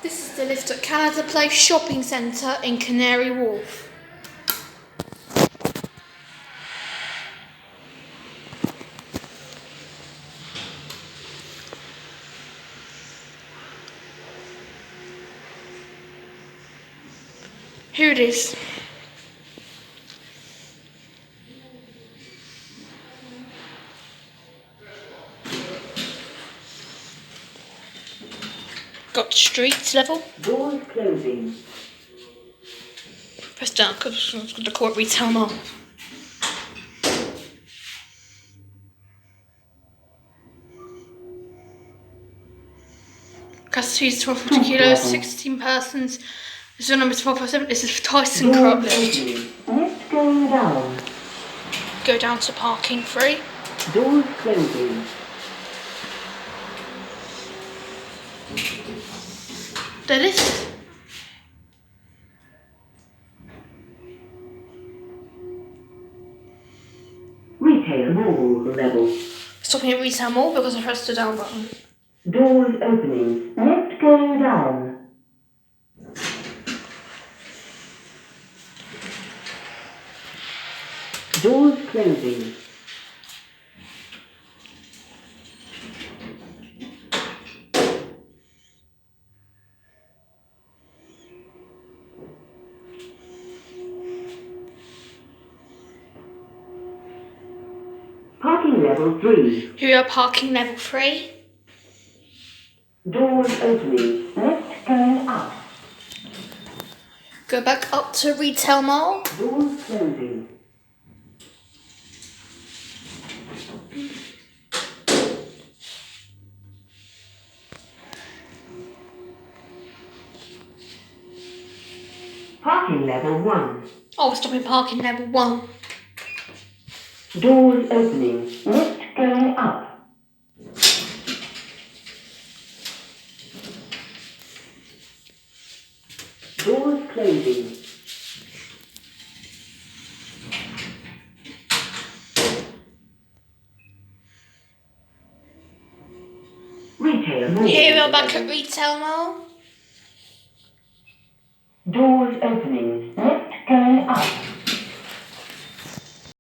This is the lift at Canada Place Shopping Centre in Canary Wharf. Here it is. Got street level. Doors closing. Press down because it's got the court retail mall. Capacity is 1240 kilos, 16 persons. This is number 1257. This is Thyssenkruup lift. Lift going down. Go down to parking free. Doors closing. The lift. Retail mall level. Stopping at retail mall because I pressed the down button. Doors opening. Lift going down. Doors closing. Parking level 3. Here we are, parking level 3. Doors opening. Lift going up. Go back up to retail mall. Doors closing. Parking level 1. Oh, we're stopping parking level 1. Doors opening. Lift going up. Doors closing. Retail mall. Here we are back at retail mall. Doors opening. Lift going up.